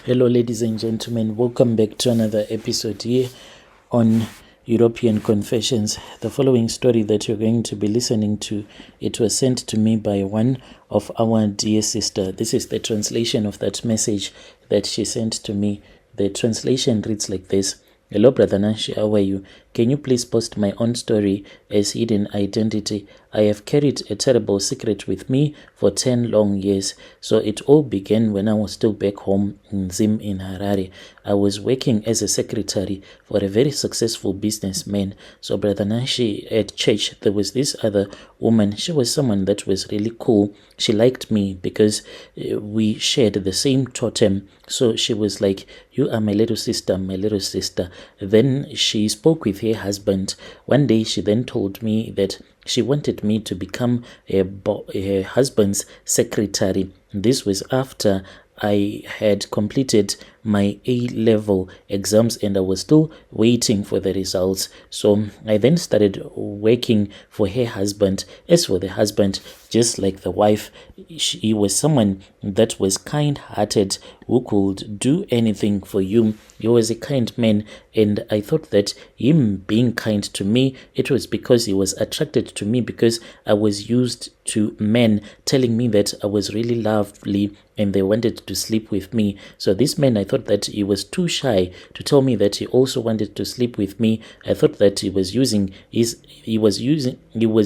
Hello, ladies and gentlemen. Welcome back to another episode here on European Confessions. The following story that you're going to be listening to, it was sent to me by one of our dear sister. This is the translation of that message that she sent to me. The translation reads like this. Hello, Brother Nashi, how are you? Can you please post my own story as hidden identity? I have carried a terrible secret with me for 10 long years. So it all began when I was still back home in Zim in Harare. I was working as a secretary for a very successful businessman. So Brother Nashi, at church, there was this other woman. She was someone that was really cool. She liked me because we shared the same totem. So she was like, you are my little sister, my little sister. Then she spoke with her husband. One day she then told me that she wanted me to become her husband's secretary. This was after I had completed my A-level exams and I was still waiting for the results. So I then started working for her husband. As for the husband, just like the wife, he was someone that was kind-hearted, who could do anything for you. He was a kind man, and I thought that him being kind to me, it was because he was attracted to me because I was used to men telling me that I was really lovely and they wanted to sleep with me. So this man, I thought that he was too shy to tell me that he also wanted to sleep with me. I thought that he was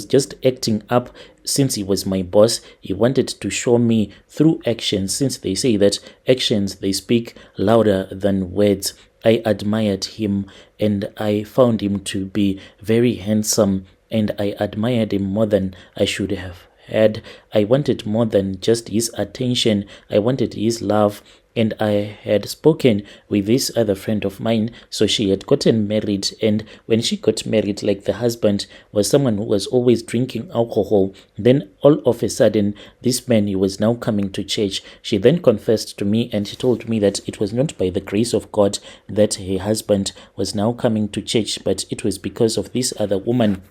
just acting up. Since he was my boss, he wanted to show me through actions, since they say that actions, they speak louder than words. I admired him and I found him to be very handsome, and I admired him more than I should have had. I wanted more than just his attention. I wanted his love. And I had spoken with this other friend of mine, so she had gotten married, and when she got married, like, the husband was someone who was always drinking alcohol. Then all of a sudden, this man, he was now coming to church. She then confessed to me and she told me that it was not by the grace of God that her husband was now coming to church, but it was because of this other woman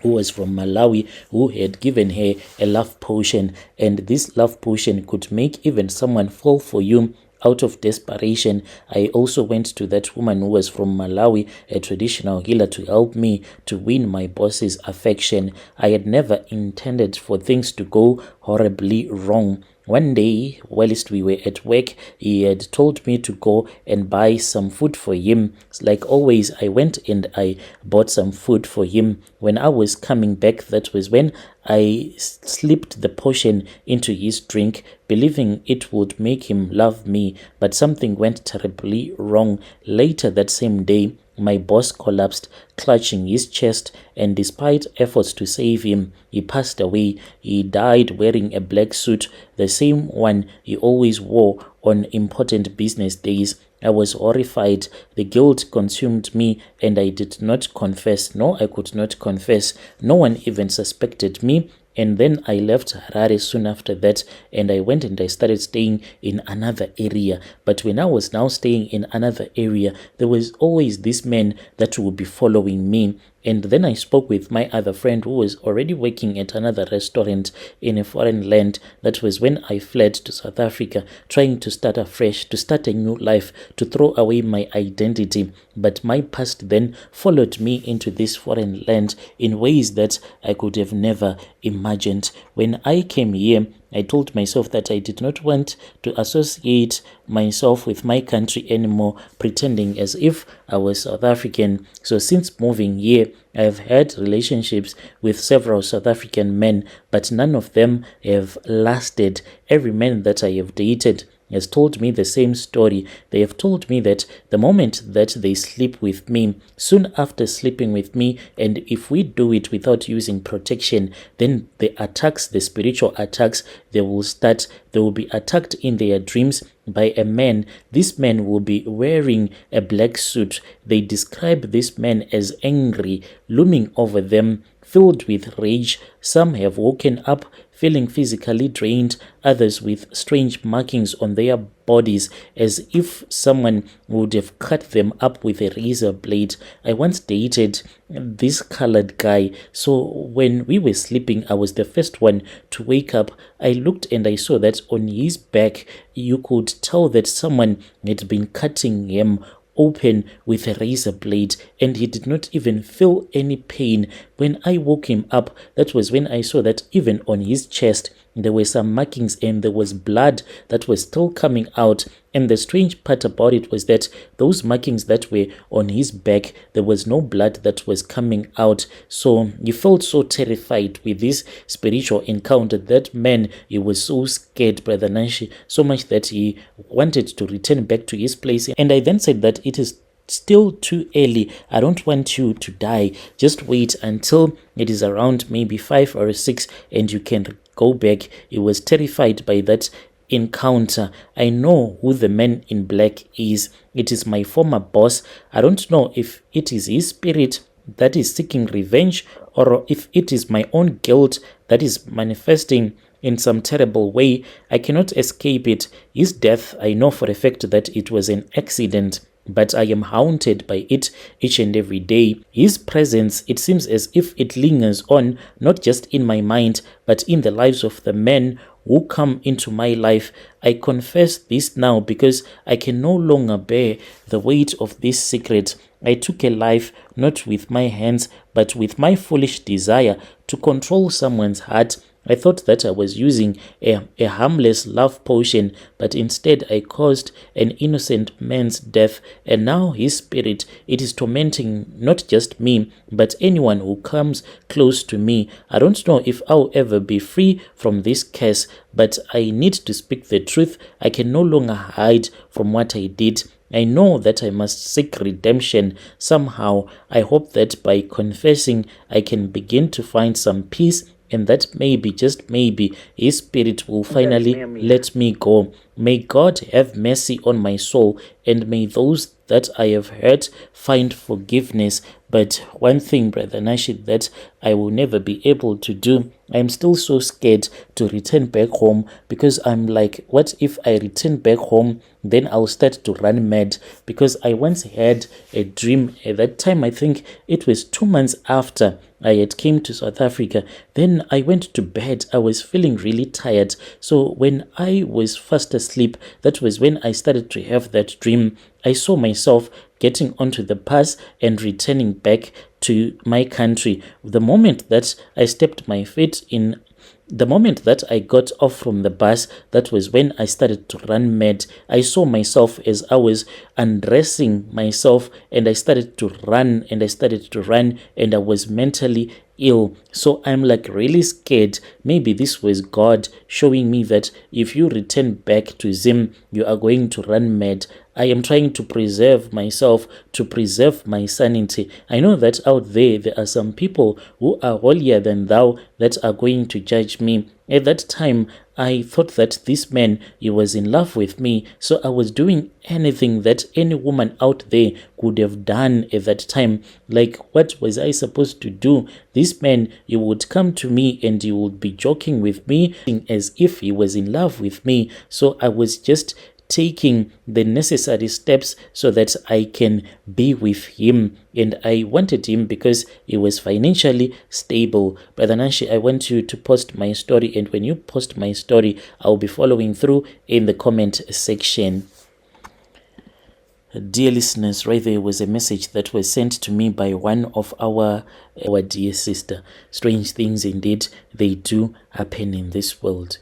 who was from Malawi, who had given her a love potion, and this love potion could make even someone fall for you out of desperation. I also went to that woman who was from Malawi, a traditional healer, to help me to win my boss's affection. I had never intended for things to go horribly wrong. One day, whilst we were at work, he had told me to go and buy some food for him. Like always, I went and I bought some food for him. When I was coming back, that was when I slipped the potion into his drink, believing it would make him love me, but something went terribly wrong. Later that same day, my boss collapsed, clutching his chest, and despite efforts to save him, he passed away. He died wearing a black suit, the same one he always wore on important business days. I was horrified. The guilt consumed me, and I did not confess. No, I could not confess. No one even suspected me. And then I left Harare soon after that, and I went and I started staying in another area. But when I was now staying in another area, there was always this man that would be following me. And then I spoke with my other friend who was already working at another restaurant in a foreign land. That was when I fled to South Africa, trying to start afresh, to start a new life, to throw away my identity. But my past then followed me into this foreign land in ways that I could have never imagined. When I came here, I told myself that I did not want to associate myself with my country anymore, pretending as if I was South African. So since moving here, I have had relationships with several South African men, but none of them have lasted. Every man that I have dated has told me the same story. They have told me that the moment that they sleep with me, soon after sleeping with me, and if we do it without using protection, then the attacks, the spiritual attacks, they will start. They will be attacked in their dreams by a man. This man will be wearing a black suit. They describe this man as angry, looming over them, filled with rage. Some have woken up feeling physically drained, others with strange markings on their bodies as if someone would have cut them up with a razor blade. I once dated this colored guy, so when we were sleeping, I was the first one to wake up. I looked and I saw that on his back you could tell that someone had been cutting him open with a razor blade, and he did not even feel any pain. When I woke him up, that was when I saw that even on his chest there were some markings and there was blood that was still coming out. And the strange part about it was that those markings that were on his back, there was no blood that was coming out. So he felt so terrified with this spiritual encounter. That man, he was so scared, Brother Nanshi, so much that he wanted to return back to his place. And I then said that it is still too early. I don't want you to die. Just wait until it is around maybe 5 or 6 and you can go back. He was terrified by that encounter. I know who the man in black is. It is my former boss. I don't know if it is his spirit that is seeking revenge or if it is my own guilt that is manifesting in some terrible way. I cannot escape it. His death, I know for a fact that it was an accident, but I am haunted by it each and every day. His presence, it seems as if it lingers on, not just in my mind, but in the lives of the men who come into my life. I confess this now because I can no longer bear the weight of this secret. I took a life not with my hands, but with my foolish desire to control someone's heart. I thought that I was using a harmless love potion, but instead I caused an innocent man's death, and now his spirit, it is tormenting not just me, but anyone who comes close to me. I don't know if I'll ever be free from this curse, but I need to speak the truth. I can no longer hide from what I did. I know that I must seek redemption somehow. I hope that by confessing, I can begin to find some peace, and that maybe, just maybe, his spirit will finally let me go. May God have mercy on my soul, and may those that I have hurt find forgiveness. But one thing, Brother Nashid, that I will never be able to do, I'm still so scared to return back home, because I'm like, what if I return back home, then I'll start to run mad? Because I once had a dream at that time, I think it was 2 months after I had came to South Africa. Then I went to bed. I was feeling really tired. So when I was fast asleep, that was when I started to have that dream. I saw myself getting onto the bus and returning back to my country. The moment that I stepped my feet in, the moment that I got off from the bus, that was when I started to run mad. I saw myself as I was undressing myself, and I started to run and I started to run, and I was mentally ill. So I'm like really scared. Maybe this was God showing me that if you return back to Zim, you are going to run mad. I am trying to preserve myself, to preserve my sanity. I know that out there are some people who are holier than thou that are going to judge me. At that time, I thought that this man, he was in love with me, so I was doing anything that any woman out there could have done at that time. Like, what was I supposed to do? This man, he would come to me and he would be joking with me as if he was in love with me. So I was just taking the necessary steps so that I can be with him. And I wanted him because he was financially stable. Brother Nanshi, I want you to post my story, and when you post my story, I'll be following through in the comment section. Dear listeners, right there was a message that was sent to me by one of our dear sister. Strange things indeed, they do happen in this world.